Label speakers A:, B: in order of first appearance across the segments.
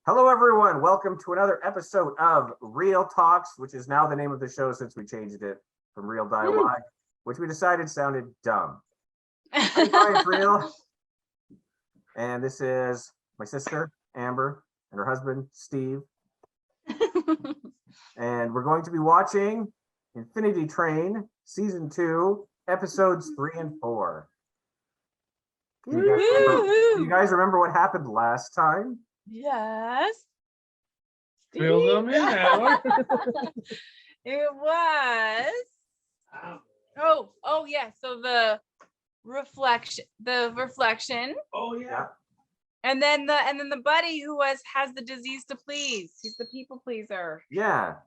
A: Hello, everyone. Welcome to another episode of Reil Talks, which is now the name of the show since we changed it from Real Dialogue, which we decided sounded dumb. I'm Bryant Reil, and this is my sister, Amber, and her husband, Steve. And we're going to be watching Infinity Train, Season 2, Episodes 3 and 4. Do you guys remember what happened last time?
B: Yes.
C: Fill them in, Howard.
B: It was. Oh yeah. So the reflection.
C: Oh yeah.
B: And then the buddy who has the disease to please. He's the people pleaser.
A: Yeah.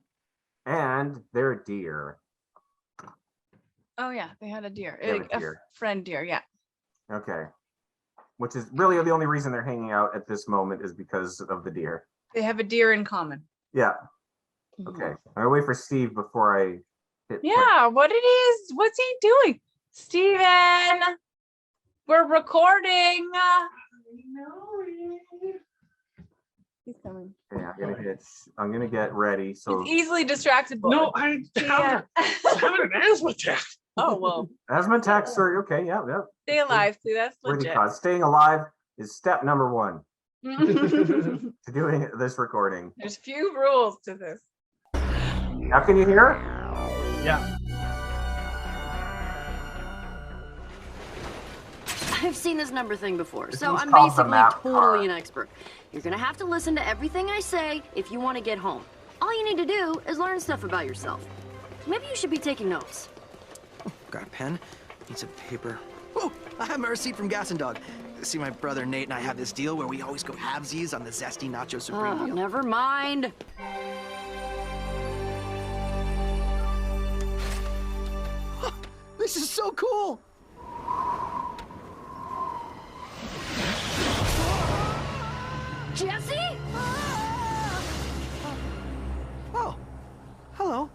A: And their deer.
B: Oh yeah, they had a deer.
A: They have a deer.
B: Friend deer, yeah.
A: Okay. Which is really the only reason they're hanging out at this moment is because of the deer.
B: They have a deer in common.
A: Yeah. Okay. I'm gonna wait for Steve before I hit.
B: Yeah, what's he doing? Steven, we're recording. He's coming.
A: Okay, I'm gonna get ready. So
B: He's easily distractible.
C: No, I'm having an asthma attack.
B: Oh well.
A: asthma attack, sir. Okay, yeah.
B: Stay alive, too. That's
A: Worthy
B: legit.
A: cause. Staying alive is step number 1 to doing this recording.
B: There's few rules to this.
A: Now can you hear?
C: Yeah.
D: I've seen this number thing before,
A: This
D: so
A: one's
D: I'm
A: called the
D: basically
A: map
D: totally
A: card.
D: an expert. You're gonna have to listen to everything I say if you want to get home. All you need to do is learn stuff about yourself. Maybe you should be taking notes.
E: Got a pen? Need some paper. Oh, I have my receipt from Gas and Dog. See, my brother Nate and I have this deal where we always go halvesies on the zesty nacho supreme deal.
D: Never mind.
E: This is so cool!
D: Jesse?
E: Oh, hello.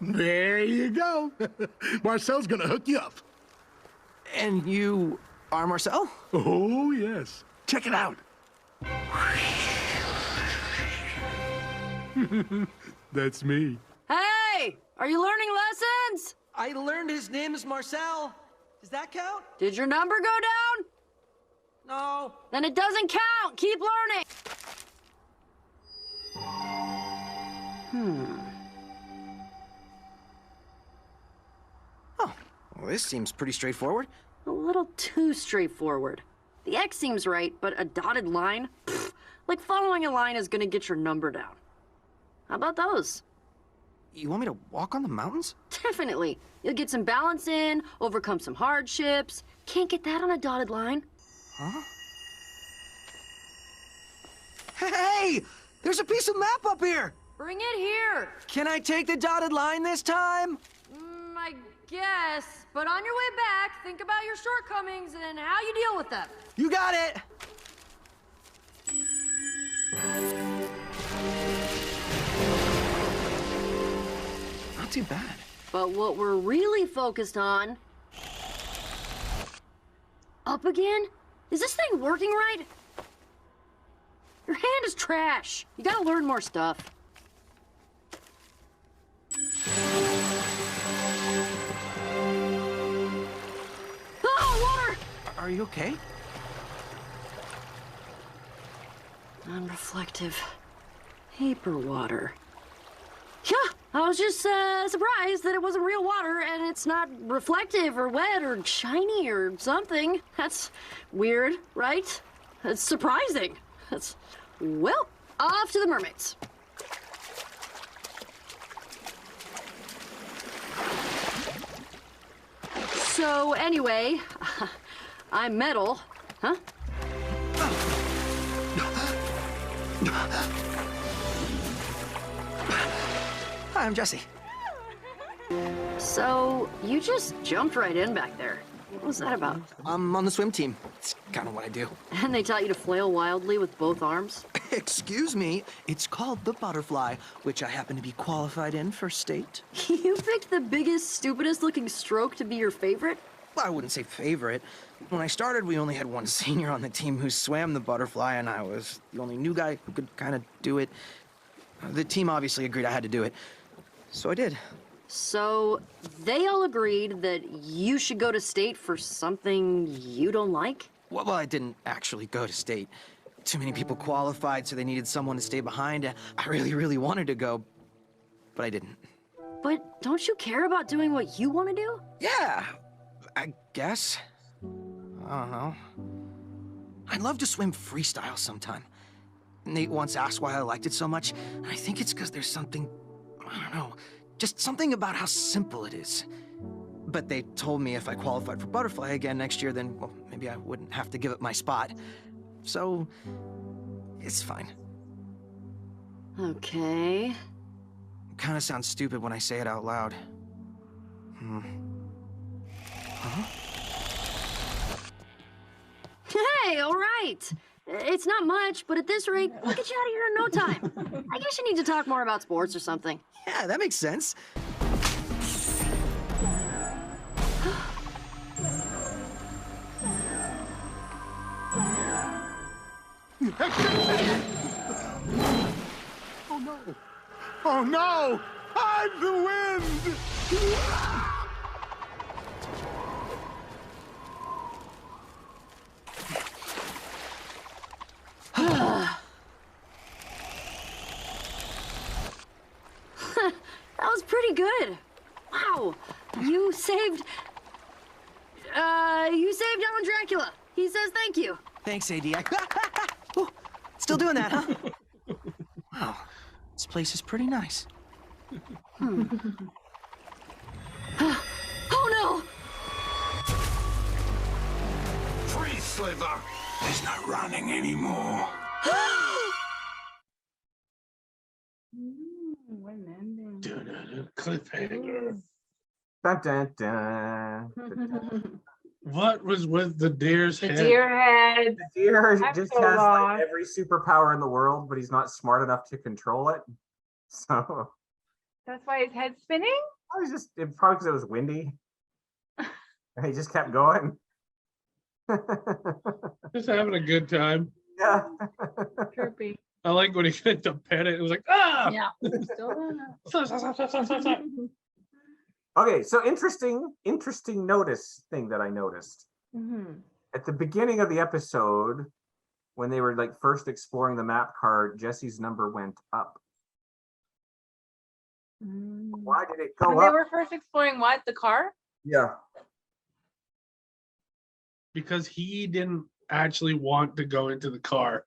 F: There you go. Marcel's gonna hook you up.
E: And you are Marcel?
F: Oh, yes. Check it out. That's me.
D: Hey! Are you learning lessons?
E: I learned his name is Marcel. Does that count?
D: Did your number go down?
E: No.
D: Then it doesn't count. Keep learning.
E: Oh, well, this seems pretty straightforward.
D: A little too straightforward. The X seems right, but a dotted line? Pfft, like following a line is gonna get your number down. How about those?
E: You want me to walk on the mountains?
D: Definitely. You'll get some balance in, overcome some hardships. Can't get that on a dotted line.
E: Huh? Hey! There's a piece of map up here!
D: Bring it here.
E: Can I take the dotted line this time?
D: I guess. But on your way back, think about your shortcomings and how you deal with them.
E: You got it! Not too bad.
D: But what we're really focused on... Up again? Is this thing working right? Your hand is trash. You gotta learn more stuff. Oh, water!
E: Are you okay?
D: Non-reflective paper water. Yeah, I was just surprised that it wasn't real water and it's not reflective or wet or shiny or something. That's weird, right? That's surprising. That's, well, off to the mermaids. So anyway, I'm metal, huh?
E: Hi, I'm Jesse.
D: So you just jumped right in back there. What was that about?
E: I'm on the swim team. It's kind of what I do.
D: And they taught you to flail wildly with both arms?
E: Excuse me, it's called the butterfly, which I happen to be qualified in for state.
D: You picked the biggest, stupidest looking stroke to be your favorite?
E: Well, I wouldn't say favorite. When I started, we only had one senior on the team who swam the butterfly, and I was the only new guy who could kind of do it. The team obviously agreed I had to do it, so I did.
D: So they all agreed that you should go to state for something you don't like?
E: Well, I didn't actually go to state. Too many people qualified, so they needed someone to stay behind. I really, really wanted to go, but I didn't.
D: But don't you care about doing what you want to do?
E: Yeah, I guess. I don't know. I'd love to swim freestyle sometime. Nate once asked why I liked it so much, and I think it's because there's something, I don't know, just something about how simple it is. But they told me if I qualified for butterfly again next year, then, well, maybe I wouldn't have to give up my spot. So, it's fine.
D: Okay.
E: It kind of sounds stupid when I say it out loud.
D: Hey, all right. It's not much, but at this rate, we'll get you out of here in no time. I guess you need to talk more about sports or something.
E: Yeah, that makes sense.
F: Oh no! Oh no! I'm the wind!
D: That was pretty good. Wow. You saved Alan Dracula. He says thank you.
E: Thanks, AD. Ooh, still doing that, huh? Wow, this place is pretty nice.
D: Oh no!
F: Freeze, Sliver! There's no running anymore.
B: What an ending.
C: Cliffhanger.
A: Dun, dun, dun.
C: What was with the deer's
B: The
C: head?
B: deer head.
A: The deer
B: I'm
A: just
B: so
A: has like
B: lost.
A: every superpower in the world, but he's not smart enough to control it. So
B: That's why his head's spinning?
A: I was just probably because it was windy. And he just kept going.
C: Just having a good time.
A: Yeah.
B: Chirpy.
C: I like when he went to pet it. It was like, ah!
B: Yeah. Still doing it.
A: Okay, so interesting thing that I noticed.
B: Mhm.
A: At the beginning of the episode, when they were like first exploring the map card, Jesse's number went up. Why did it go
B: When they
A: up?
B: were first exploring what? The car?
A: Yeah.
C: Because he didn't actually want to go into the car.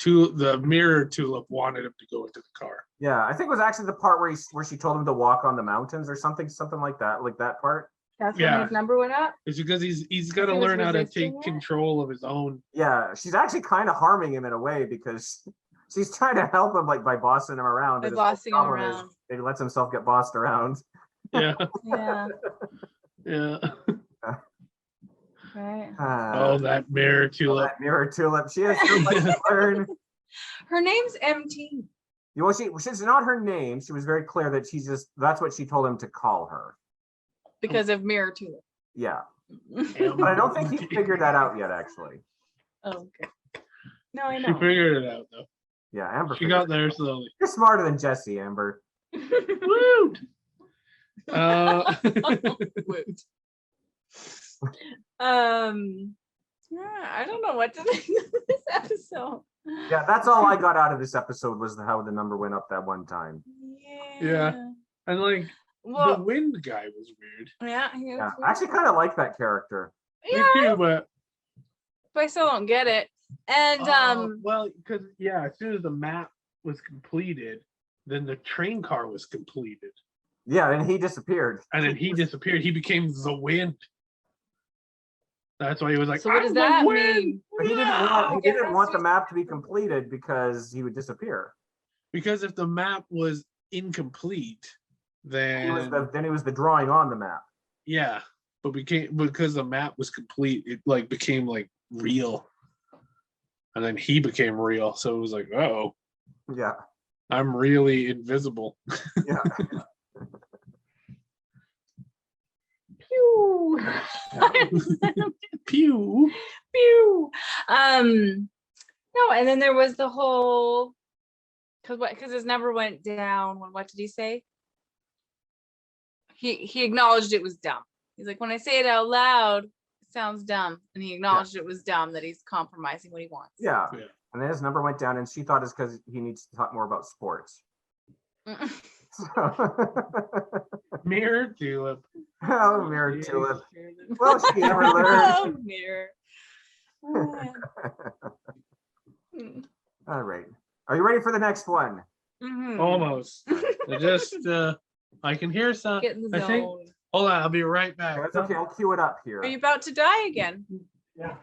C: The mirror tulip wanted him to go into the car.
A: Yeah, I think it was actually the part where she told him to walk on the mountains or something like that part.
B: That's
C: Yeah.
B: when his number went up?
C: It's because he's got to
B: He was
C: learn how to
B: resisting
C: take
B: it?
C: control of his own.
A: Yeah, she's actually kind of harming him in a way because she's trying to help him like by bossing him around.
B: By
A: and his whole
B: bossing him
A: problem is
B: around.
A: He lets himself get bossed around.
C: Yeah,
B: Yeah.
C: yeah.
B: Right.
C: Oh, that mirror tulip.
A: That mirror tulip. She has so much to learn.
B: Her name's MT.
A: Well, she's not her name. She was very clear that that's what she told him to call her.
B: Because of Mirror Tulip.
A: Yeah. But I don't think he figured that out yet, actually.
B: Oh, okay. No, I
C: She
B: know.
C: figured it out though.
A: Yeah, Amber.
C: She got
A: figured
C: there
A: it out.
C: slowly.
A: You're smarter than Jesse, Amber.
C: Woot!
B: Woot. Yeah, I don't know what to think of this episode.
A: Yeah, that's all I got out of this episode was how the number went up that one time.
C: Yeah. And like the
B: Well,
C: wind guy was weird.
B: yeah. He was
A: Yeah,
B: weird.
A: I actually kind of like that character.
B: Yeah,
C: Me too, but
B: but I still don't get it. And
C: well, because as soon as the map was completed, then the train car was completed,
A: Yeah, and he disappeared.
C: and then he disappeared. He became the wind. That's why he was like,
B: so what does
C: "I'm the
B: that
C: wind!"
B: mean?
A: But he didn't want the map to be completed because he would disappear.
C: Because if the map was incomplete, then
A: Then it was the drawing on the map.
C: yeah, but because the map was complete, it like became like real. And then he became real. So it was like, oh,
A: Yeah.
C: I'm really invisible.
A: Yeah.
B: Pew.
C: Pew.
B: Pew. No, and then there was the whole because his number went down when what did he say? He acknowledged it was dumb. He's like, when I say it out loud, it sounds dumb. And he acknowledged it was dumb that he's compromising what he wants.
A: Yeah.
C: Yeah.
A: And then his number went down, and she thought it's because he needs to talk more about sports.
C: Mirror tulip.
A: Oh, Mirror Tulip. Will she ever learn?
B: Oh, mirror.
A: All right. Are you ready for the next one?
B: Mhm.
C: Almost. I just I can hear some.
B: Get in the
C: I think.
B: zone.
C: Hold on, I'll be right back.
A: That's okay. I'll cue it up here.
B: Are you about to die again?
C: Yeah.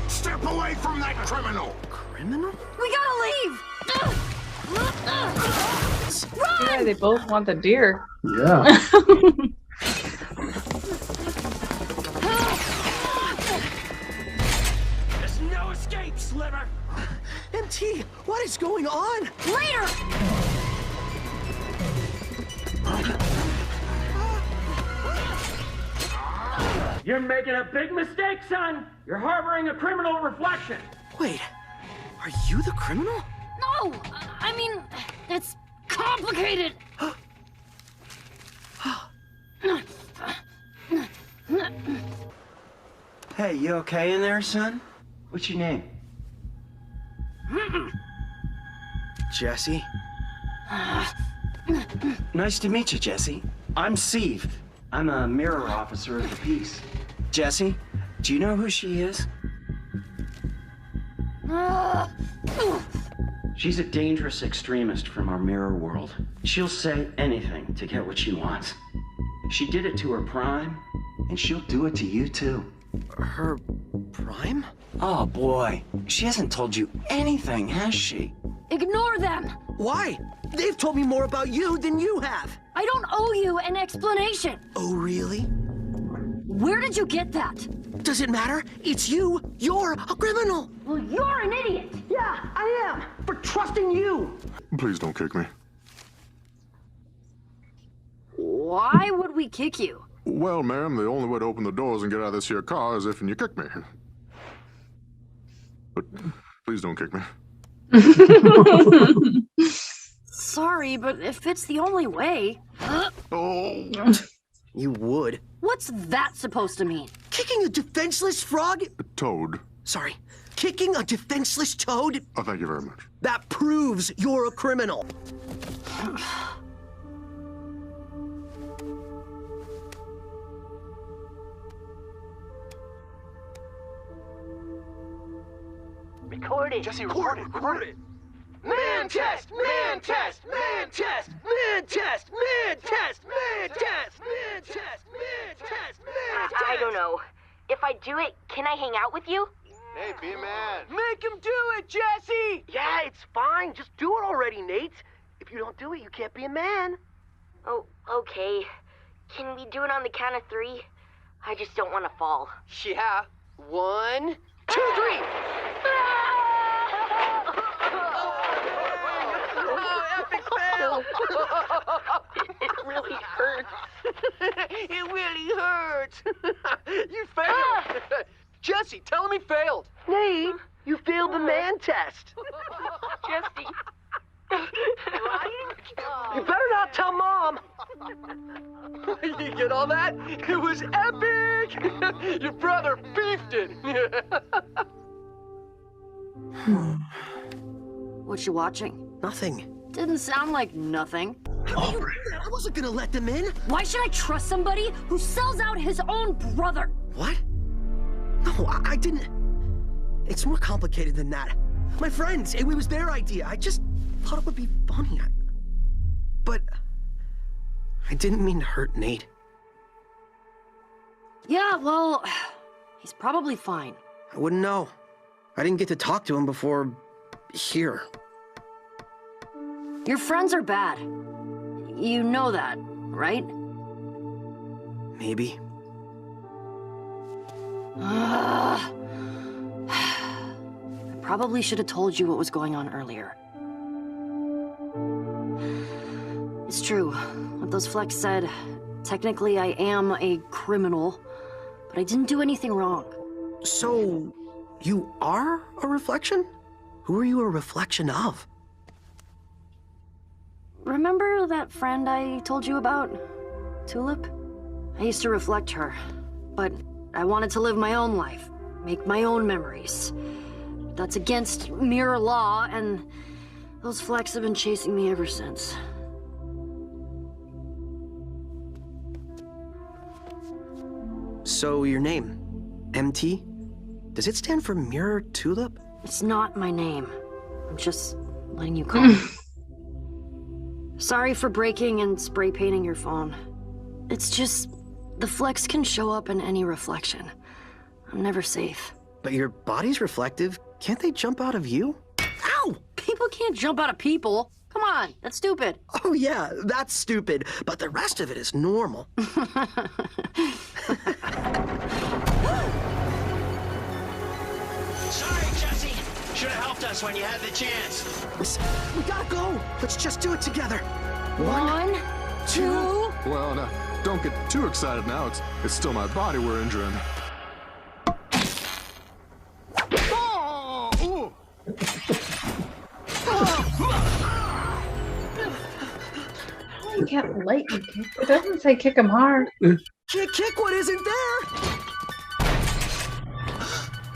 F: Step away from that criminal!
E: Criminal?
D: We gotta leave!
B: Yeah, they both want the deer.
C: Yeah.
E: There's no escape, Sliver! MT, what is going on?
D: Later!
G: You're making a big mistake, son. You're harboring a criminal reflection.
E: Wait, are you the criminal?
D: No! I mean, it's complicated!
H: Hey, you okay in there, son? What's your name?
E: Jesse?
H: Nice to meet you, Jesse. I'm Steve. I'm a mirror officer of the peace. Jesse, do you know who she is? She's a dangerous extremist from our mirror world. She'll say anything to get what she wants. She did it to her prime, and she'll do it to you too.
E: Her prime?
H: Oh boy, she hasn't told you anything, has she?
D: Ignore them!
E: Why? They've told me more about you than you have.
D: I don't owe you an explanation.
E: Oh, really?
D: Where did you get that?
E: Does it matter? It's you. You're a criminal.
D: Well, you're an idiot.
E: Yeah, I am. For trusting you.
F: Please don't kick me.
D: Why would we kick you?
F: Well, ma'am, the only way to open the doors and get out of this here car is if you kick me. But please don't kick me.
D: Sorry, but if it's the only way...
F: Oh.
E: You would.
D: What's that supposed to mean?
E: Kicking a defenseless frog?
F: Toad.
E: Sorry. Kicking a defenseless toad?
F: Oh, thank you very much.
E: That proves you're a criminal.
I: Record it.
E: Jesse, record it. Man test! Man test! Man test! Man test! Man test! Man test! Man test! Man test! Man test!
I: I don't know. If I do it, can I hang out with you?
E: Hey, be a man. Make him do it, Jesse!
I: Yeah, it's fine. Just do it already, Nate. If you don't do it, you can't be a man. Oh, okay. Can we do it on the count of 3? I just don't want to fall.
E: Yeah. 1, 2, 3!
I: It really hurts.
E: It really hurts. You failed. Jesse, tell him he failed.
I: Nate, you failed the man test.
B: Jesse.
I: You better not tell Mom.
E: You get all that? It was epic. Your brother beefed it.
D: What you watching?
E: Nothing.
D: Didn't sound like nothing.
E: I wasn't gonna let them in.
D: Why should I trust somebody who sells out his own brother?
E: What? No, I didn't. It's more complicated than that. My friends, it was their idea. I just thought it would be funny. But I didn't mean to hurt Nate.
D: Yeah, well, he's probably fine.
E: I wouldn't know. I didn't get to talk to him before here.
D: Your friends are bad. You know that, right?
E: Maybe.
D: I probably should have told you what was going on earlier. It's true. What those flecks said. Technically, I am a criminal, but I didn't do anything wrong.
E: So, you are a reflection? Who are you a reflection of?
D: Remember that friend I told you about? Tulip? I used to reflect her, but I wanted to live my own life, make my own memories. That's against mirror law, and those flecks have been chasing me ever since.
E: So, your name, MT? Does it stand for Mirror Tulip?
D: It's not my name. I'm just letting you call me. Sorry for breaking and spray painting your phone. It's just, the flecks can show up in any reflection. I'm never safe.
E: But your body's reflective. Can't they jump out of you? Ow!
D: People can't jump out of people. Come on, that's stupid.
E: Oh yeah, that's stupid. But the rest of it is normal.
H: Sorry, Jesse. Should have helped us when you had the chance.
E: Listen, we gotta go. Let's just do it together.
D: One, two.
F: Well, now, don't get too excited now. It's still my body we're injuring. Oh! Ooh.
B: You can't lightning kick. It doesn't say kick him hard.
E: Can't kick what isn't there.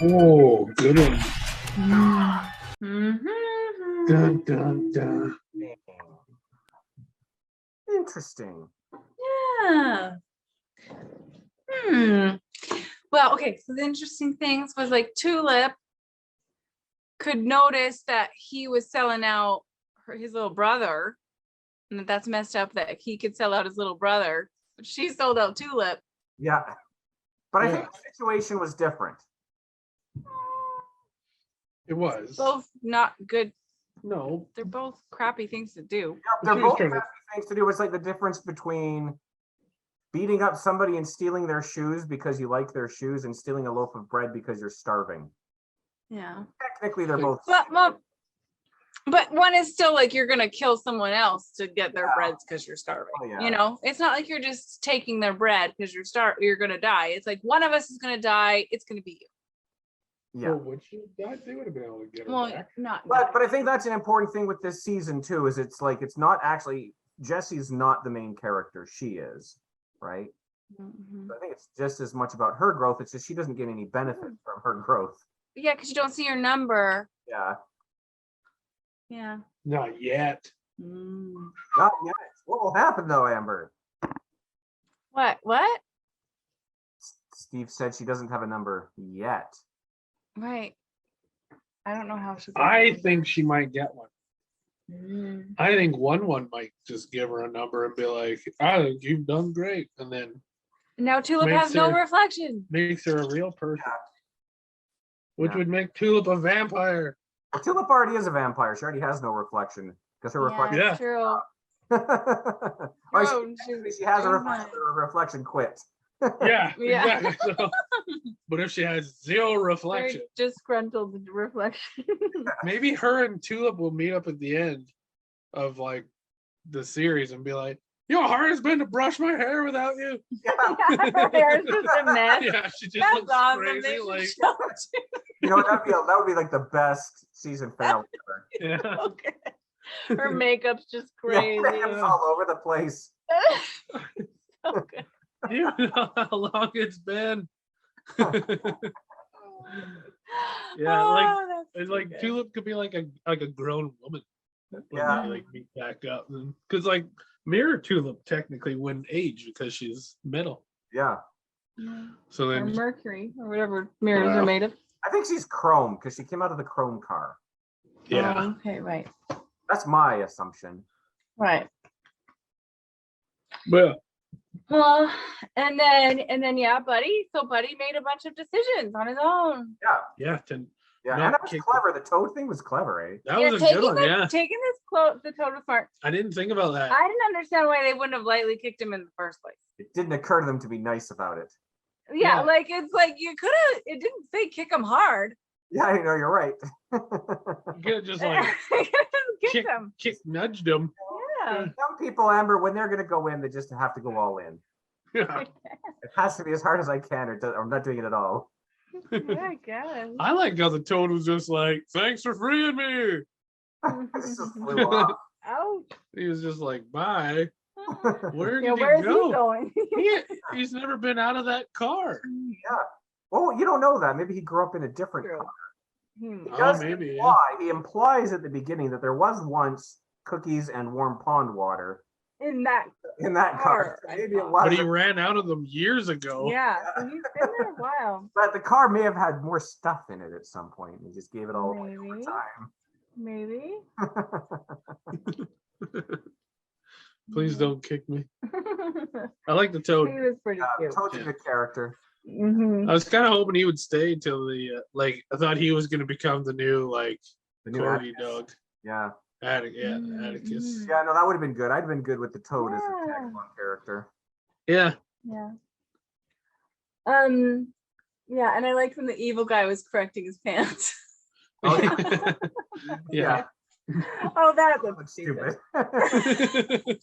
C: Oh, good one.
B: Mm-hmm.
C: Dun, dun, dun.
A: Interesting.
B: Yeah. Well, okay. So the interesting things was like Tulip could notice that he was selling out his little brother, and that's messed up that he could sell out his little brother. But she sold out Tulip.
A: Yeah. But I think the situation was different.
C: It was.
B: Both not good.
C: No.
B: They're both crappy things to do.
A: They're
C: She was
A: both
C: trying to-
A: have things to do. It's like the difference between beating up somebody and stealing their shoes because you like their shoes and stealing a loaf of bread because you're starving.
B: Yeah.
A: Technically, they're both.
B: But one is still like you're gonna kill someone else to get their breads because you're starving.
A: Oh, yeah.
B: You know, it's not like you're just taking their bread because you're gonna die. It's like one of us is gonna die. It's gonna be you.
A: Yeah.
C: Well, would she die? They would have been able to get her
B: Well,
C: back.
B: not.
A: But I think that's an important thing with this season too, is it's like it's not actually Jesse's not the main character, she is, right?
B: Mhm.
A: So I think it's just as much about her growth. It's just she doesn't get any benefit from her growth.
B: Yeah, because you don't see your number.
A: Yeah.
B: Yeah.
C: Not yet.
A: Not yet. What will happen though, Amber?
B: What? What?
A: Steve said she doesn't have a number yet.
B: Right. I don't know how she's.
C: I think she might get one.
B: Mm.
C: I think one might just give her a number and be like, I think you've done great. And then
B: Now Tulip
C: Makes
B: has no
C: her-
B: reflection.
C: makes her a real person. Which
A: Yeah.
C: would make Tulip a vampire.
A: Well, Tulip already is a vampire. She already has no reflection because her reflection.
C: Yeah.
B: That's true.
A: Or
B: True,
A: she has a
B: she's
A: reflection. Her reflection quit.
C: Yeah,
B: Yeah.
C: exactly. So, but if she has zero reflection,
B: Very disgruntled reflection.
C: maybe her and Tulip will meet up at the end of like the series and be like, you know how hard it's been to brush my hair without you?
B: Her hair is just a mess.
C: Yeah, she just
B: That's
C: looks
B: awesome.
C: crazy.
B: They should
C: Like,
B: show it.
A: You know what? That would be like the best season finale ever.
C: yeah.
B: Okay. Her makeup's just
A: Yeah,
B: crazy.
A: it's all over the place.
B: So good.
C: You know how long it's been. Yeah, like
B: Oh, that's
C: and
B: so
C: like
B: good.
C: Tulip could be like a grown woman. When
A: Yeah.
C: they, like meet back up, because like Mirror Tulip technically wouldn't age because she's metal.
A: Yeah.
C: So
B: Or
C: then,
B: mercury or whatever mirrors
C: Wow.
B: are made of.
A: I think she's chrome because she came out of the chrome car.
C: yeah,
B: Oh, okay, right.
A: That's my assumption.
B: Right.
C: well,
B: Well, and then yeah, Buddy. So Buddy made a bunch of decisions on his own.
A: Yeah.
C: yeah,
A: Yeah.
C: No,
A: And that was
C: kick-
A: clever. The toad thing was clever, eh?
C: that
B: Yeah,
C: was a good one.
B: the,
C: Yeah,
B: taking the total smart.
C: I didn't think about that.
B: I didn't understand why they wouldn't have lightly kicked him in the first place.
A: It didn't occur to them to be nice about it.
B: Yeah,
C: Yeah.
B: like it's like you could have. It didn't say kick him hard.
A: Yeah, I know you're right.
C: You could have just like
B: Kick him.
C: nudged him.
B: Yeah.
A: Some people, Amber, when they're gonna go in, they just have to go all in.
C: Yeah.
A: It has to be as hard as I can, or I'm not doing it at all.
B: Yeah, I guess.
C: I like how the Toad was just like, "Thanks for freeing me."
A: It just flew off.
B: Ouch.
C: He was just like, "Bye." Where
B: Yeah,
C: did
B: where's
C: he go?
B: he going?
C: He's never been out of that car.
A: Yeah. Oh, you don't know that. Maybe he grew up in a different
B: True.
A: car.
B: Hmm.
A: He
C: Oh,
A: does
C: maybe, yeah.
A: imply, he implies at the beginning that there was once cookies and warm pond water
B: In that.
A: in that car.
B: Car, I
A: Maybe it
B: thought.
C: But he
A: wasn't.
C: ran out of them years ago.
B: Yeah. So he's been there a while.
A: But the car may have had more stuff in it at some point. He just gave it all away over
B: Maybe.
A: time.
B: Maybe.
C: Please don't kick me.
B: he
C: I like the Toad.
B: was pretty cute.
A: Toad's a good character.
B: Mm-hmm.
C: I was kind of hoping he would stay till the I thought he was going to become the new
A: The new
C: corgi
A: Atticus.
C: dog.
A: Yeah.
C: Atticus.
A: Yeah, no, that would have been good. I'd have been good with the Toad as a
B: Yeah.
A: tag along character.
C: Yeah.
B: Yeah. Yeah, and I liked when the evil guy was correcting his pants.
A: Oh, yeah.
C: Yeah.
B: Oh, that
A: That
B: looks
A: looks
B: stupid.
A: stupid.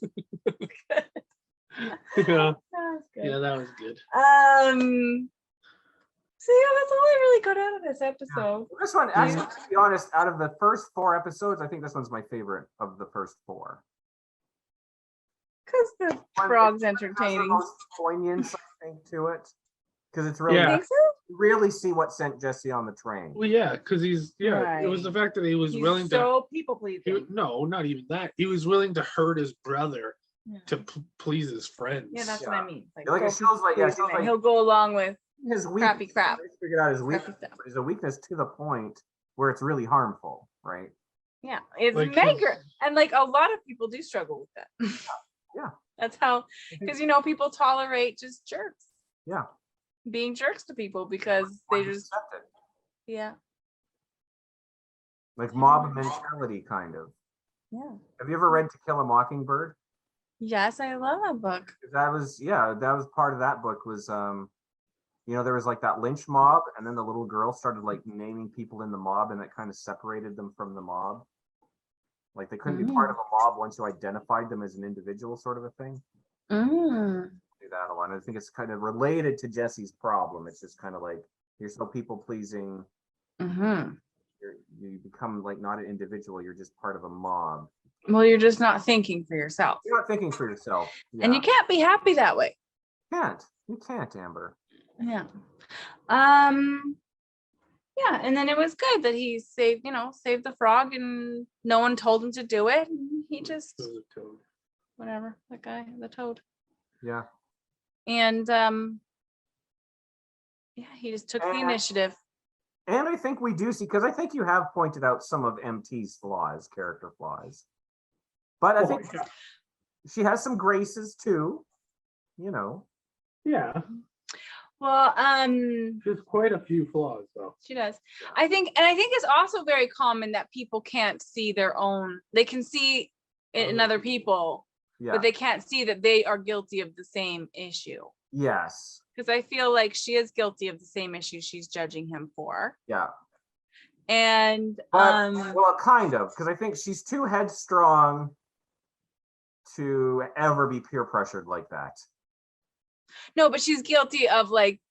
C: Yeah.
B: That was good.
C: Yeah, that was good.
B: So yeah, that's all I really got out of this episode.
A: This one, actually, to be honest, out of the first 4 episodes, I think this one's my favorite of the first 4.
B: Because the frog's entertaining.
A: It has the most poignance, I think, to it. Because it's really,
C: Yeah.
B: Think so?
A: you really see what sent Jesse on the train.
C: Well, yeah, because it was the fact that he was
B: He's
C: willing
B: so people pleasing.
C: no, not even that. He was willing to hurt his brother
B: Yeah.
C: to please his friends.
B: Yeah, that's what I mean. Like,
A: Like, it
B: so
A: shows like, yeah, it
B: pleasing
A: shows
B: that
A: like
B: he'll go along with
A: his
B: crappy
A: weakness.
B: crap.
A: I figured out his
B: Crappy
A: weakness,
B: stuff.
A: but it's a weakness to the point where it's really harmful, right?
B: Yeah, it's
C: Like
B: mega, and like a lot of people do struggle with that.
A: Yeah.
B: That's how, because people tolerate just jerks.
A: Yeah.
B: Being jerks to people because they just,
A: Accept it.
B: yeah,
A: Like mob mentality, kind of.
B: yeah.
A: Have you ever read To Kill a Mockingbird?
B: Yes, I love that book.
A: That was part of that book was there was like that lynch mob, and then the little girl started like naming people in the mob, and that kind of separated them from the mob. Like they couldn't be part of a mob once you identified them as an individual, sort of a thing.
B: Mm.
A: Do that a lot. And I think it's kind of related to Jesse's problem. It's just kind of like you're so people pleasing,
B: Mm-hmm.
A: you become like not an individual. You're just part of a mob.
B: Well, you're just not thinking for yourself,
A: You're not thinking for yourself.
B: and you can't be happy that way.
A: You can't, Amber.
B: Yeah. Yeah, and then it was good that he saved the frog, and no one told him to do it. And he just
C: So the Toad.
B: whatever, that guy, the Toad.
A: Yeah.
B: And yeah, he just took the
A: And-
B: initiative.
A: And I think we do see, because I think you have pointed out some of MT's flaws, character flaws. But I think she has some graces too,
C: Yeah,
B: Well,
C: there's quite a few flaws though.
B: she does. I think it's also very common that people can't see their own. They can see it in other people,
A: Yeah.
B: but they can't see that they are guilty of the same issue.
A: Yes.
B: Because I feel like she is guilty of the same issue she's judging him for.
A: Yeah.
B: And
A: But, well, kind of, because I think she's too headstrong to ever be peer pressured like that.
B: no, but she's guilty of like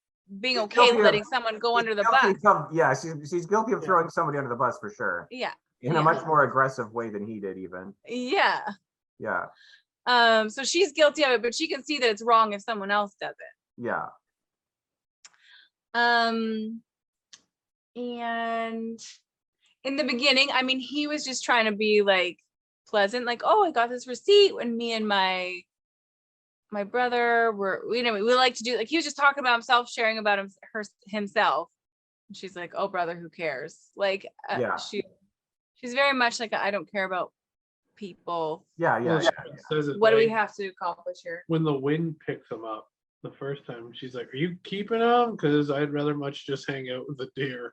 B: being
A: She's
B: okay
A: guilty
B: with
A: of-
B: letting someone go under the
A: Guilty
B: bus.
A: of- yeah, she's guilty of throwing somebody under the bus for sure.
B: Yeah.
A: In
B: Yeah.
A: a much more aggressive way than he did, even.
B: Yeah.
A: Yeah.
B: So she's guilty of it, but she can see that it's wrong if someone else does it.
A: Yeah.
B: And in the beginning, I mean, he was just trying to be like pleasant, like, oh, I got this receipt when me and my brother were, we like to do, like, he was just talking about himself, sharing about himself. And she's like, oh, brother, who cares? Like,
A: Yeah.
B: she's very much like, I don't care about people.
A: Yeah.
C: Well,
A: Yeah.
C: she says it
B: What do we
C: like,
B: have to accomplish here?
C: when the wind picks them up the first time, she's like, are you keeping them? Because I'd rather much just hang out with the deer.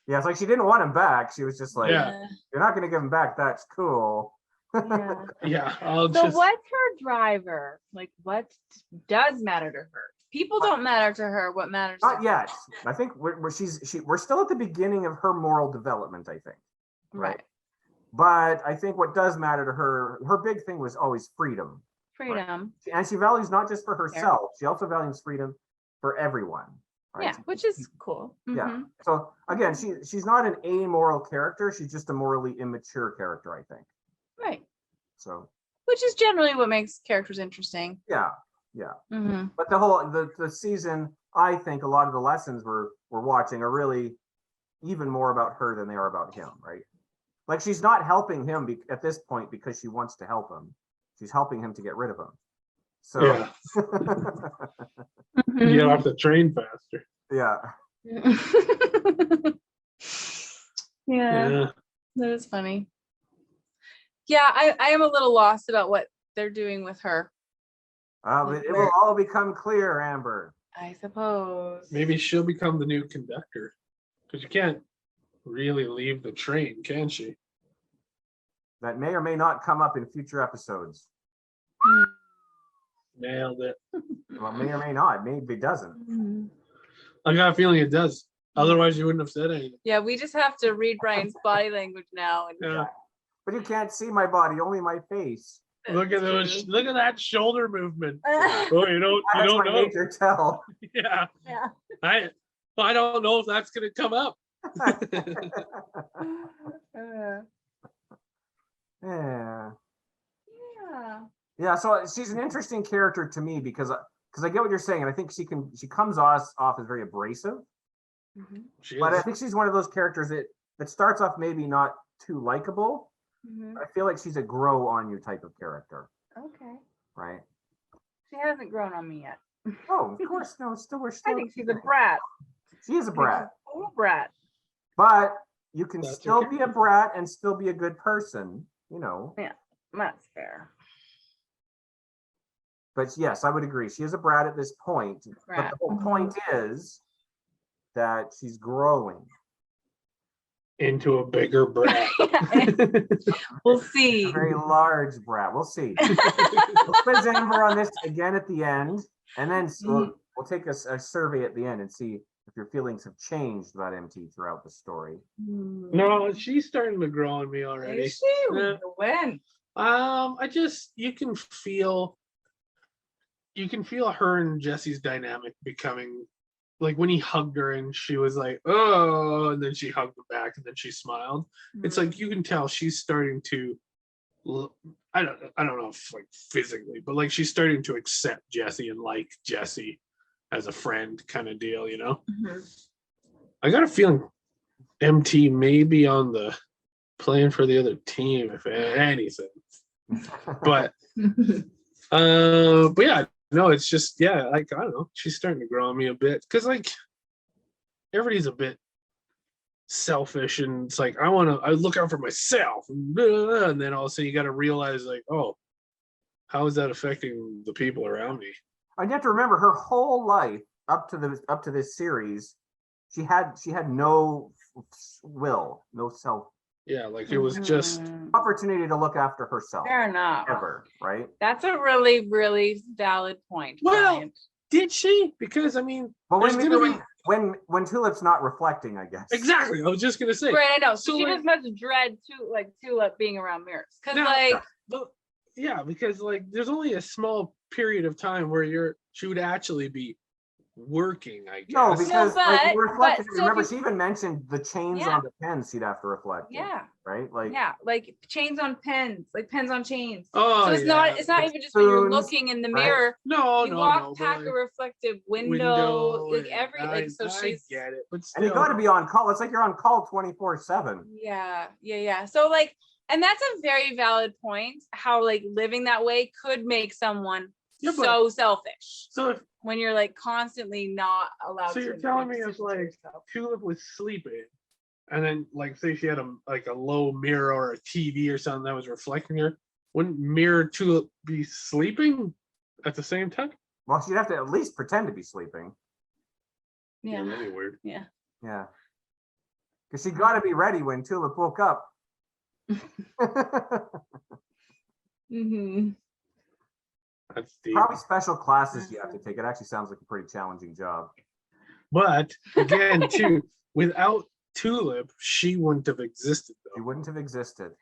A: Yeah. It's like she didn't want him back. She was just like,
C: Yeah.
A: you're not going to give him back. That's cool.
B: Yeah.
C: Yeah, I'll
B: So
C: just.
B: what's her driver? Like, what does matter to her? People don't matter to her. What matters? To
A: Not
B: her?
A: yet. I think we're still at the beginning of her moral development, I think.
B: Right.
A: But I think what does matter to her, her big thing was always freedom.
B: Freedom.
A: And she values not just for herself, she also values freedom for everyone. Right?
B: Yeah, which is cool.
A: Yeah.
B: Mhm.
A: So again, she's not an amoral character, she's just a morally immature character, I think.
B: Right.
A: So
B: Which is generally what makes characters interesting.
A: yeah.
B: Mm-hmm.
A: But the whole the season, I think a lot of the lessons we're watching are really even more about her than they are about him, right? Like she's not helping him at this point because she wants to help him. She's helping him to get rid of him. So
C: Yeah.
B: Mm-hmm.
C: Get off the train faster.
A: yeah.
B: Yeah, that is funny. Yeah, I am a little lost about what they're doing with her.
A: It will all become clear, Amber.
B: I suppose.
C: Maybe she'll become the new conductor. Because you can't really leave the train, can she?
A: That may or may not come up in future episodes.
C: Nailed it.
A: Well, may or may not. Maybe it doesn't.
B: Mhm.
C: I got a feeling it does. Otherwise, you wouldn't have said anything.
B: Yeah, we just have to read Brian's body language now. And
C: Yeah.
A: But you can't see my body, only my face.
C: Look at those. Look at that shoulder movement.
B: Uh,
C: Oh, you don't
A: That's my
C: know.
A: major tell.
C: Yeah.
B: yeah.
C: I don't know if that's gonna come up.
A: Yeah.
B: Yeah.
A: Yeah, so she's an interesting character to me because I get what you're saying, and I think she comes off as very abrasive,
C: She
A: but I
C: is.
A: think she's one of those characters that starts off maybe not too likable.
B: Mhm.
A: I feel like she's a grow on you type of character,
B: Okay.
A: right?
B: She hasn't grown on me yet.
A: Oh, of course, no, we're still.
B: I think she's a brat.
A: She is a brat,
B: A little brat.
A: but you can
C: That's
A: still
C: okay.
A: be a brat and still be a good person, you know.
B: Yeah, that's fair.
A: But yes, I would agree. She is a brat at this point. But
B: Brat.
A: the whole point is that she's growing.
C: Into a bigger brat.
B: We'll
A: A
B: see.
A: very large brat. We'll see. We'll quiz Amber on this again at the end, and then we'll take a survey at the end and see if your feelings have changed about MT throughout the story.
C: No, she's starting to grow on me already.
B: Is she?
C: Yeah.
B: When?
C: You can feel her and Jesse's dynamic becoming like when he hugged her and she was like, oh, and then she hugged him back and then she smiled. It's like you can tell she's starting to I don't know if like physically, but like she's starting to accept Jesse and like Jesse as a friend kind of deal, you know? I got a feeling MT may be on the playing for the other team, if anything. But yeah, no, it's just like I don't know, she's starting to grow on me a bit because like everybody's a bit selfish and it's like I look out for myself and then all of a sudden you got to realize like, oh, how is that affecting the people around me?
A: And you have to remember her whole life up to this series, she had no will, no self
C: Yeah, like it was just
A: opportunity to look after herself.
B: Fair enough.
A: Ever, right?
B: That's a really, really valid point.
C: Well,
B: Bryant.
C: did she? Because I mean,
A: But
C: there's gonna be
A: when Tulip's not reflecting, I guess.
C: exactly. I was just gonna say.
B: Right, I know. So
C: So,
B: she
C: like-
B: just must dread Tulip being around mirrors. Because
C: No,
B: like
C: But yeah, because like there's only a small period of time where she would actually be working, I guess.
A: No, because like,
B: but
A: reflecting.
B: still
A: Remember,
B: be-
A: she even mentioned the chains
B: Yeah.
A: on the pens she'd have to reflect. in,
B: yeah,
A: right. Like
B: like chains on pens, like pens on chains.
C: Oh,
B: So it's
C: yeah.
B: not
A: Like
B: just when you're
A: spoons,
B: looking in the
A: right?
B: mirror.
C: No,
B: You
C: no,
B: walk
C: no.
B: past
C: but,
B: a reflective window,
C: window
B: like
C: and
B: every like so
C: I
B: she's
C: get it, but
A: and you
C: still.
A: got to be on call. It's like you're on call 24/7.
B: yeah. So like, and that's a very valid point. How like living that way could make someone
C: Yeah, but-
B: so selfish
C: So if
B: when you're like constantly not allowed
C: so
B: to
C: you're
B: make
C: telling me if
B: decisions for
C: like
B: yourself.
C: Tulip was sleeping and then like say she had a low mirror or a TV or something that was reflecting her, wouldn't mirror Tulip be sleeping at the same time?
A: Well, she'd have to at least pretend to be sleeping.
B: Yeah.
C: That'd be weird.
B: Yeah.
A: Yeah. Because she got to be ready when Tulip woke up.
B: Mm-hmm.
C: That's the.
A: Probably special classes you have to take. It actually sounds like a pretty challenging job.
C: But again, too, without Tulip, she wouldn't have existed.
A: She
C: Though.
A: wouldn't have existed.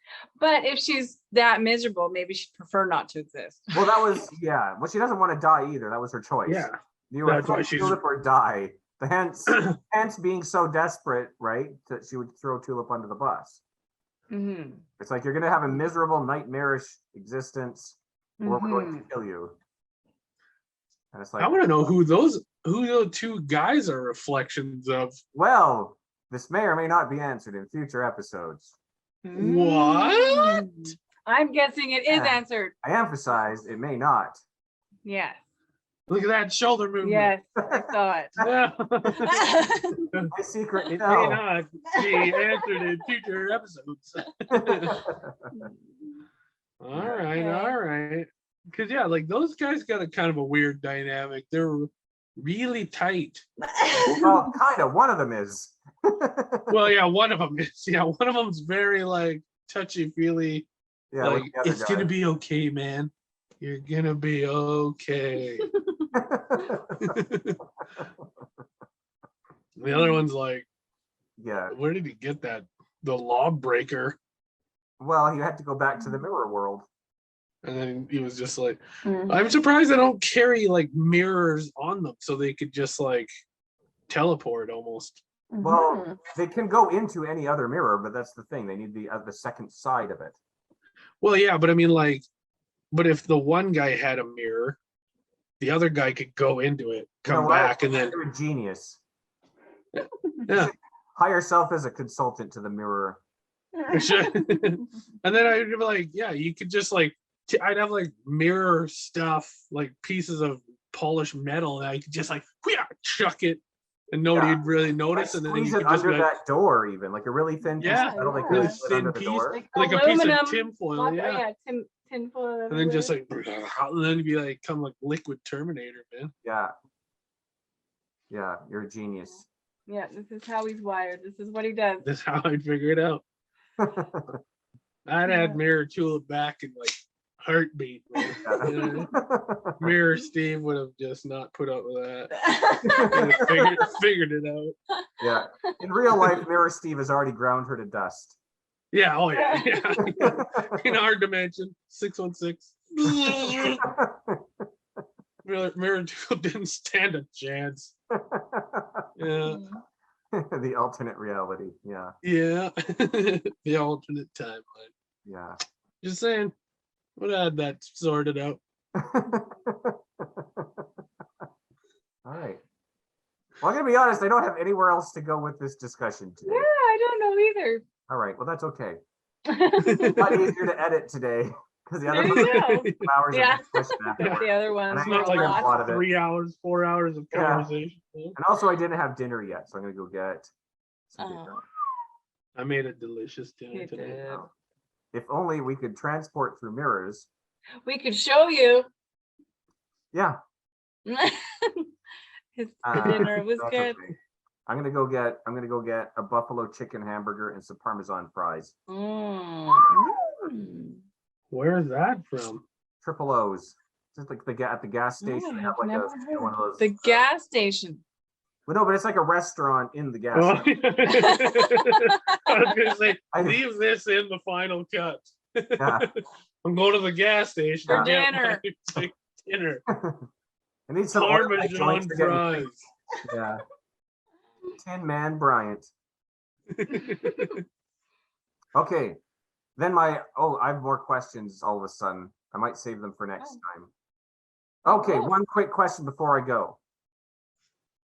B: But if she's that miserable, maybe she'd prefer not to exist.
A: Well, that was well. She doesn't want to die either. That was her choice.
C: Yeah,
A: You were
C: that's why
A: choose
C: she's-
A: Tulip or die. Hence being so desperate, right? That she would throw Tulip under the bus.
B: Mm-hmm.
A: It's like you're gonna have a miserable, nightmarish existence, or we're going
B: Mm-hmm.
A: to kill you. And it's like,
C: I want to know who those two guys are reflections of.
A: well, this may or may not be answered in future episodes.
C: What?
B: I'm guessing it is
A: Yeah.
B: answered.
A: I emphasize it may not.
B: Yes.
C: Look at that shoulder movement.
B: Yes, I saw it.
C: Yeah.
A: My secret
C: It may
A: no.
C: not be answered in future episodes. All right. Because yeah, like those guys got a kind of a weird dynamic. They're really tight.
A: Well, kind of. One of them is.
C: Well, yeah, one of them is. Yeah, one of them's very like touchy feely.
A: Yeah,
C: Like
A: with the other
C: it's gonna
A: guy.
C: be okay, man. You're gonna be okay. The other one's like,
A: Yeah.
C: where did he get that? The lawbreaker.
A: Well, he had to go back to the mirror world.
C: And then he was just like,
B: Mm.
C: I'm surprised they don't carry like mirrors on them so they could just like teleport almost.
A: Well, they can go into any other mirror, but that's the thing. They need the second side of it.
C: Well, yeah, but I mean, like, but if the one guy had a mirror, the other guy could go into it,
A: You know
C: come
A: what?
C: back, and then
A: You're a genius.
C: yeah.
A: Hire yourself as a consultant to the mirror.
C: And then I'd be like, yeah, you could just like, I'd have like mirror stuff, like pieces of polished metal, and I could just like chuck it, and nobody'd really notice.
A: Like
C: And then you
A: squeeze it
C: could just
A: under
C: be like,
A: that door, even like a really thin piece
C: Yeah,
A: of metal. They could
C: really
A: slid
C: thin
A: under the
C: piece,
A: door.
C: like a piece of
B: Aluminum.
C: tinfoil, yeah.
B: Tinfoil.
C: And then just like, and then you'd be like, come like liquid Terminator, man.
A: Yeah. Yeah, you're a genius.
B: Yeah, this is how he's wired. This is what he does.
C: That's how I'd figure it out. I'd add Mirror Tulip back in like heartbeat. Man. You know? Mirror Steve would have just not put up with that. He'd have figured it out.
A: Yeah. In real life, Mirror Steve has already ground her to dust.
C: Yeah, oh yeah. In our dimension, 616. Mirror Tulip didn't stand a chance. Yeah.
A: The alternate reality. Yeah.
C: Yeah. The alternate timeline.
A: Yeah.
C: Just saying. Would have had that sorted out.
A: All right. Well, I'm gonna be honest. I don't have anywhere else to go with this discussion today.
B: Yeah, I don't know either.
A: All right. Well, that's okay. A lot easier to edit today because the other
B: There you go.
A: 2 hours
B: Yeah.
A: of discussion afterwards.
B: The other one.
A: And I
C: It's not like
A: a lot of it.
C: 3 hours, 4 hours of
A: Yeah.
C: conversation.
A: And also, I didn't have dinner yet, so I'm gonna go get some dinner.
C: I made a delicious dinner
B: You
C: today.
B: did.
A: If only we could transport through mirrors.
B: We could show you.
A: Yeah.
B: His dinner was
A: that's
B: good.
A: okay. I'm gonna go get a buffalo chicken hamburger and some Parmesan fries.
C: Where's that from?
A: Triple O's. Just like at the gas station.
B: Oh,
A: they have
B: I've
A: like
B: never
A: one of those.
B: The gas station.
A: Well, no, but it's like a restaurant in the gas
C: Oh.
A: station.
C: I was gonna say, leave this in the final cut.
A: Yeah.
C: I'm going to the gas station
B: For
C: to get
B: dinner.
C: my dinner.
A: I need some organic
C: Parmesan
A: joints for getting
C: fries.
A: fixed. Yeah. Tin Man Bryant. Okay. Then I have more questions all of a sudden. I might save them for next time. Okay, one quick question before I go.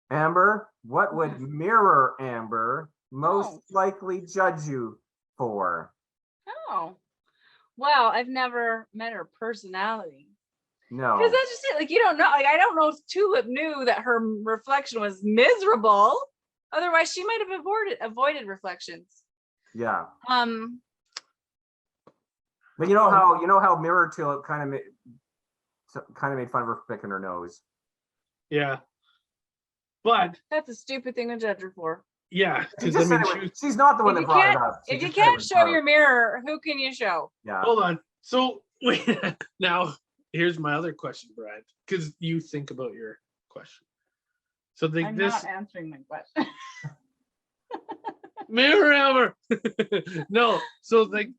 A: Amber, what would Mirror Amber most likely judge you for?
B: Oh. Well, I've never met her personality.
A: No.
B: Because that's just it. Like, you don't know. Like, I don't know if Tulip knew that her reflection was miserable. Otherwise, she might have avoided reflections.
A: Yeah.
B: But
A: you know how Mirror Tulip kind of made fun of her picking her nose.
C: Yeah. But
B: that's a stupid thing to judge her for.
C: yeah,
A: She
C: because I
A: just
C: mean,
A: said she's not the one that brought it up. She
B: If you
A: just said it
B: can't
A: was
B: show
A: her.
B: your mirror, who can you show?
A: Yeah.
C: hold on. So Wait, now here's my other question, Brian, because you think about your question. So think
B: I'm
C: this
B: not answering my question.
C: mirror hour. No, so like,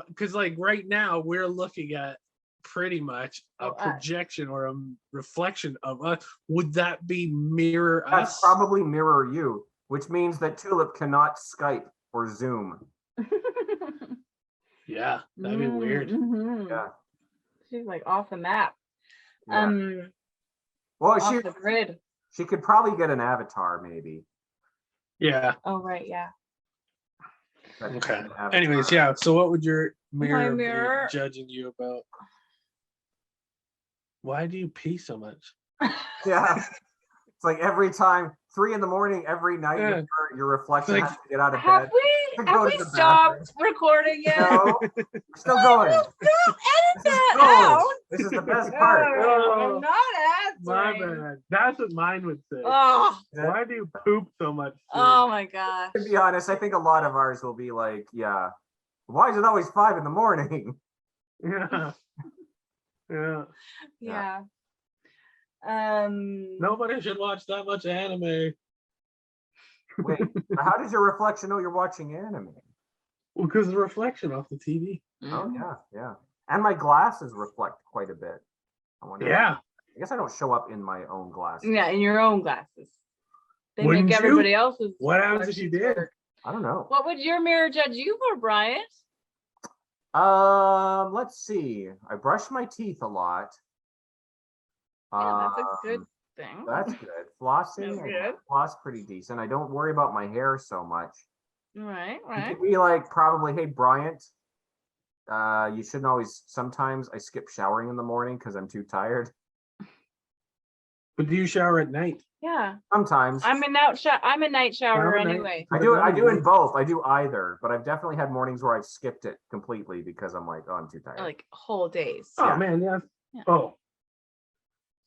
C: because like right now we're looking at pretty much a projection or a reflection of us. Would that be mirror
A: That's
C: us?
A: probably mirror you, which means that Tulip cannot Skype or Zoom.
C: Yeah, that'd be weird.
A: Yeah.
B: She's like off the map.
A: Yeah. Well,
B: off the grid.
A: She could probably get an avatar, maybe.
C: Yeah.
B: Oh right, yeah.
C: Okay. Anyways, yeah. So what would your mirror,
B: mirror-
C: be judging you about? Why do you pee so much?
A: Yeah. It's like every time, 3 a.m, every night,
C: Yeah.
A: your reflection
C: Like,
A: has to get out of
B: Have
A: bed.
B: we
A: to go to the
B: stopped recording yet?
A: No, we're still going.
B: Stop, edit
A: This is
B: that
A: gold.
B: out.
A: This is the best part.
B: I'm not
C: My
B: answering.
C: bad. That's what mine would say.
B: Oh,
C: Why do you poop so much?
B: oh my gosh.
A: To be honest, I think a lot of ours will be like, yeah, why is it always 5 a.m?
C: Yeah. Yeah.
B: Yeah.
C: Nobody should watch that much anime.
A: Wait, how does your reflection know you're watching anime?
C: Well, because the reflection off the TV.
A: Oh yeah, yeah. And my glasses reflect quite a bit. I wonder.
C: Yeah.
A: I guess I don't show up in my own glasses.
B: Yeah, in your own glasses. They
C: Wouldn't
B: make
C: you?
B: everybody else's.
C: What happens if you did?
A: I don't know.
B: What would your mirror judge you for, Bryant?
A: Let's see. I brush my teeth a lot.
B: Yeah, that's a good thing.
A: That's good. Flossing,
B: That's
A: I
B: good.
A: floss pretty decent. I don't worry about my hair so much.
B: Right,
A: You
B: right.
A: could be like, probably, hey, Bryant, you shouldn't always, sometimes I skip showering in the morning because I'm too tired.
C: But do you shower at night?
B: Yeah.
A: Sometimes.
B: I'm a night shower
C: I'm a night-
B: anyway.
A: I do in both. I do either, but I've definitely had mornings where I've skipped it completely because I'm like, oh, I'm too tired.
B: Like whole days.
C: Oh
A: Yeah.
C: man, yeah.
B: Yeah.
C: Oh.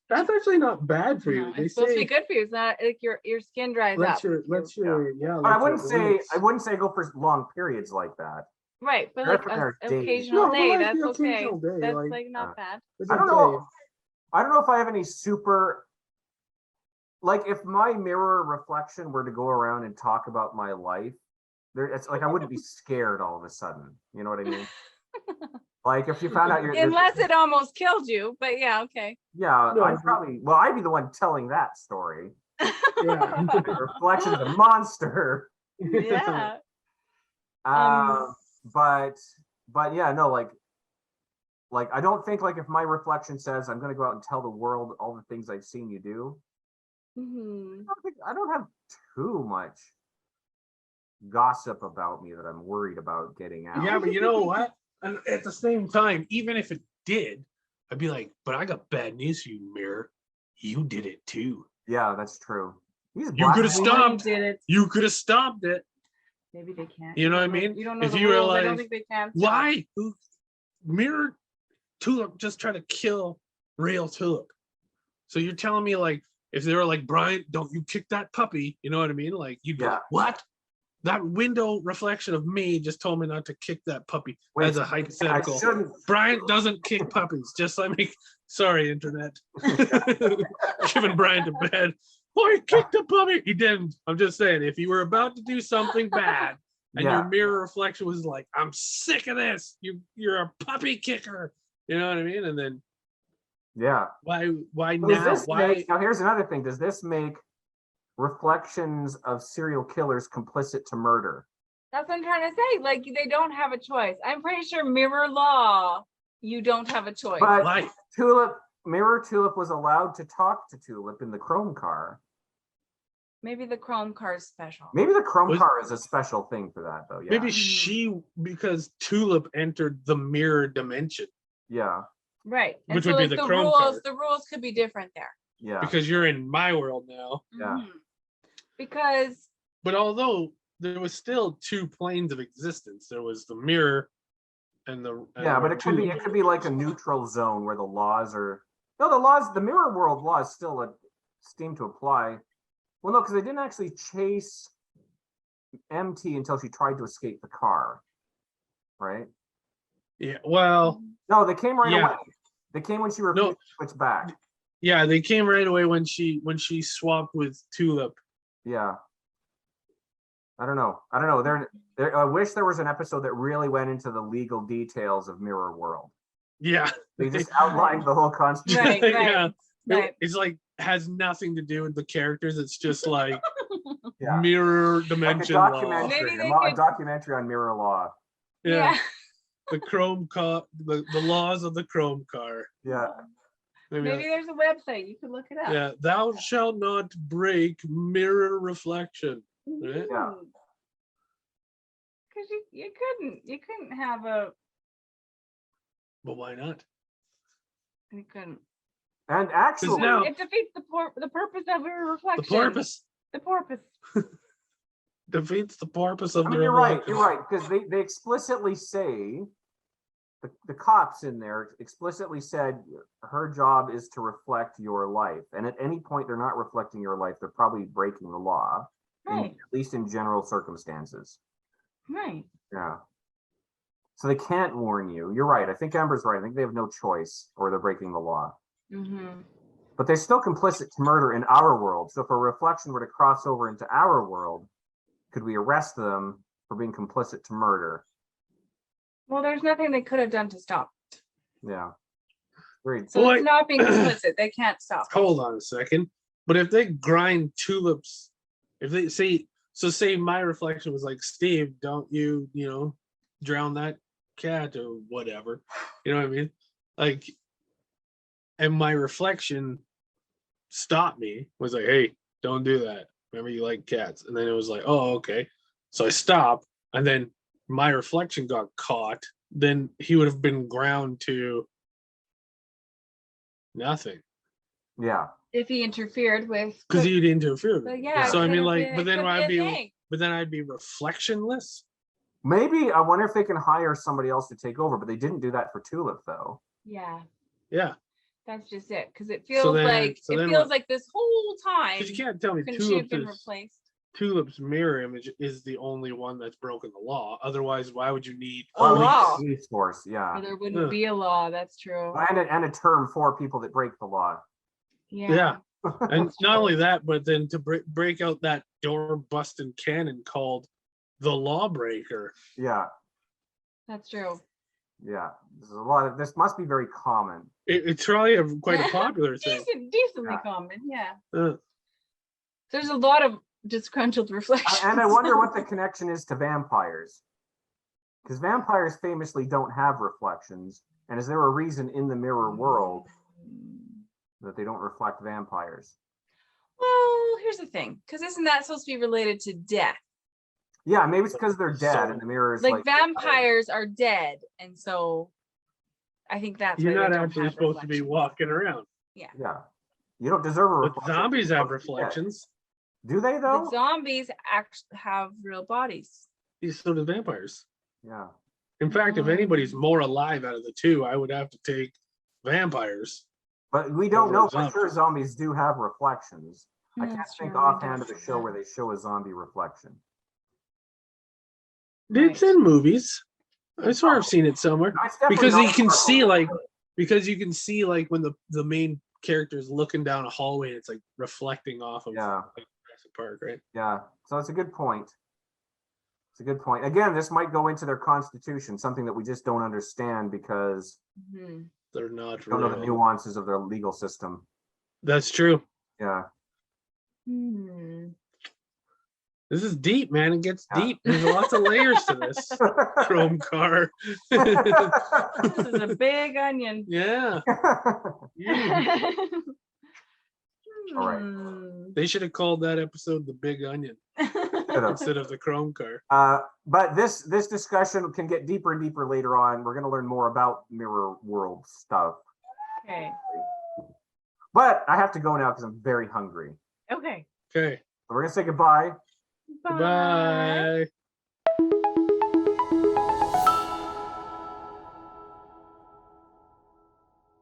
C: That's actually not bad for you.
B: No,
C: They
B: it's supposed to
C: say
B: be good for you. It's not like your skin dries
C: let
B: up.
C: your yeah.
A: But I
C: let
A: wouldn't
C: your
A: say
C: limits.
A: I wouldn't say go for long periods like that.
B: Right, but
A: They're
B: like
A: for
B: an
A: their days.
B: occasional
C: No, but
B: day,
C: like
B: that's
C: the
B: okay.
C: occasional day,
B: That's
C: like-
B: like not bad.
C: It's
A: I don't
C: okay.
A: know. I don't know if I have any super, like, if my mirror reflection were to go around and talk about my life, it's like I wouldn't be scared all of a sudden. You know what I mean? Like if you found out
B: Unless it almost killed you, but yeah, okay.
A: yeah,
C: No,
A: I'd be the one telling that story.
C: Yeah.
A: The reflection is a monster.
B: Yeah.
A: But yeah, no, like I don't think, like, if my reflection says I'm gonna go out and tell the world all the things I've seen you do,
B: Mhm.
A: I don't have too much gossip about me that I'm worried about getting out.
C: Yeah, but you know what? And at the same time, even if it did, I'd be like, but I got bad news for you, mirror. You did it too.
A: Yeah, that's true.
C: You could have stopped.
B: Did it.
C: You could have stopped it.
B: Maybe they can't.
C: You know what I
B: don't
C: mean?
B: You don't know
C: If
B: the
C: you were
B: rules. I don't
C: like,
B: think they can.
C: Why? Mirror Tulip just trying to kill Reil Tulip. So you're telling me, like, if they were like, Bryant, don't you kick that puppy? You know what I mean? Like, you'd be
A: Yeah.
C: like, what? That window reflection of me just told me not to kick that puppy.
A: Wait,
C: as a
A: I
C: hypothetical.
A: shouldn't.
C: Bryant doesn't kick puppies. Just let me. Sorry, internet. Giving Bryant to bed. Oh, he kicked a puppy. He didn't. I'm just saying, if you were about to do something bad, and
A: Yeah.
C: your mirror reflection was like, "I'm sick of this. You're a puppy kicker." You know what I mean? And then
A: Yeah.
C: why
A: Does
C: now?
A: this
C: Why?
A: make, now here's another thing. Does this make reflections of serial killers complicit to murder?
B: That's what I'm trying to say. Like they don't have a choice. I'm pretty sure mirror law, you don't have a choice.
A: But
C: Why?
A: Mirror Tulip was allowed to talk to Tulip in the Chrome car.
B: Maybe the Chrome car is special.
A: Maybe the Chrome
C: Was-
A: car is a special thing for that, though. Yeah.
C: Maybe because Tulip entered the mirror dimension.
A: Yeah.
B: Right. And
C: Which
B: so
C: would be
B: like
C: the
B: the
C: Chrome
B: rules,
C: car.
B: the rules could be different there.
A: Yeah.
C: Because you're in my world now.
A: Yeah.
B: Mhm. Because
C: But although there was still two planes of existence, there was the mirror and the
A: Yeah, but it could be like a neutral zone where the laws are. No, the mirror world laws still seem to apply. Well, no, because they didn't actually chase MT until she tried to escape the car, right?
C: Yeah. Well,
A: No, they came right
C: Yeah.
A: away. They came when she repeated
C: No.
A: switch back.
C: yeah, they came right away when she swapped with Tulip.
A: Yeah. I don't know. I wish there was an episode that really went into the legal details of Mirror World.
C: Yeah.
A: They just outlined the whole constitution.
B: Right, right.
C: Yeah.
B: Right.
C: It's like has nothing to do with the characters. It's just like
A: Yeah.
C: mirror
A: Like a
C: dimension law.
A: documentary,
B: Maybe they
A: a
B: could-
A: documentary on mirror law.
C: Yeah. The chrome car, the laws of the chrome car.
A: Yeah.
B: Maybe there's a website. You could look it up.
C: Yeah. Thou shalt not break mirror reflection. Right?
A: Yeah.
B: Because you couldn't have a,
C: But why not?
B: you couldn't.
A: And actually,
C: now-
B: It defeats the purpose of a reflection.
C: The purpose
B: The purpose.
C: defeats the purpose of
A: I mean,
C: the
A: you're right.
C: reflection.
A: You're right. Because they explicitly say, the cops in there explicitly said her job is to reflect your life. And at any point they're not reflecting your life, they're probably breaking the law,
B: Right.
A: at least in general circumstances.
B: Right.
A: Yeah. So they can't warn you. You're right. I think Amber's right. I think they have no choice or they're breaking the law.
B: Mm-hmm.
A: But they're still complicit to murder in our world. So if a reflection were to cross over into our world, could we arrest them for being complicit to murder?
B: Well, there's nothing they could have done to stop it.
A: Yeah. Agreed.
B: So
C: Boy.
B: it's not being complicit. They can't stop it.
C: Hold on a second. But if they grind tulips, if they say my reflection was like, Steve, don't you drown that cat or whatever. You know what I mean? Like, and my reflection stopped me, was like, hey, don't do that. Remember you like cats. And then it was like, oh, okay. So I stopped, and then my reflection got caught. Then he would have been ground to nothing.
A: Yeah.
B: If he interfered with.
C: Because he'd interfere.
B: But yeah.
C: So I
B: it
C: mean,
B: could've
C: like,
B: been-
C: but
B: it
C: then
B: could
C: I'd
B: a
C: be,
B: thing.
C: but then I'd be reflectionless.
A: Maybe I wonder if they can hire somebody else to take over, but they didn't do that for Tulip though.
B: Yeah.
C: Yeah,
B: That's just it. Because it feels like this whole time.
C: because you can't tell me
B: Couldn't she have been
C: Tulip's
B: replaced?
C: Tulip's mirror image is the only one that's broken the law. Otherwise, why would you need
B: A law.
A: Police force, yeah.
B: Or there wouldn't
C: Yeah.
B: be a law. That's true.
A: And a term for people that break the law.
C: Yeah, and not only that, but then to break out that door busting cannon called the Lawbreaker.
A: Yeah.
B: That's true.
A: Yeah. There's a lot of this must be very common.
C: It's probably quite a popular thing.
B: Decently
A: Yeah.
B: common. Yeah.
C: Uh,
B: There's a lot of disgruntled reflections.
A: And I wonder what the connection is to vampires. Because vampires famously don't have reflections. And is there a reason in the mirror world that they don't reflect vampires?
B: Well, here's the thing. Because isn't that supposed to be related to death?
A: Yeah, maybe it's because they're dead
C: So-
A: and the mirror is
B: Like vampires are dead. And so I think that's
C: you're
B: why
C: not
B: they don't
C: actually
B: have
C: supposed to be
B: reflections.
C: walking around.
A: Yeah. You don't deserve a
C: But
A: reflection.
C: zombies
A: You're
C: have
A: supposed to be dead.
C: reflections.
A: Do they
B: The
A: though?
B: zombies actually have real bodies.
C: So do vampires.
A: Yeah.
C: In fact, if anybody's more alive out of the two, I would have to take vampires.
A: But we don't
C: Over
A: know for
C: zombies.
A: sure zombies do have reflections. I can't
B: That's
A: think
B: true, we
A: offhand
B: don't
A: of a
B: see
A: show
B: that.
A: where they show a zombie reflection.
C: It's
B: Right.
C: in movies. I swear I've seen it somewhere.
A: No, it's definitely
C: Because
A: not
C: you can
A: Marvel.
C: see you can see when the main character is looking down a hallway and it's like reflecting off of
A: Yeah.
C: like Jurassic Park, right?
A: Yeah, so it's a good point. It's a good point. Again, this might go into their constitution, something that we just don't understand because
B: Mhm.
C: They're not
A: we don't know the
C: real.
A: nuances of their legal system.
C: That's true.
A: Yeah.
B: Hmm.
C: This is deep, man. It gets
A: Yeah.
C: deep. There's lots of layers to this chrome car.
B: This is a big onion.
C: Yeah. Yeah.
A: All right.
B: Hmm.
C: They should have called that episode the Big Onion instead of the chrome car.
A: But this discussion can get deeper and deeper later on. We're going to learn more about mirror world stuff.
B: Okay.
A: But I have to go now because I'm very hungry.
B: Okay.
C: Okay.
A: So we're going to say goodbye.
B: Bye.
C: Goodbye.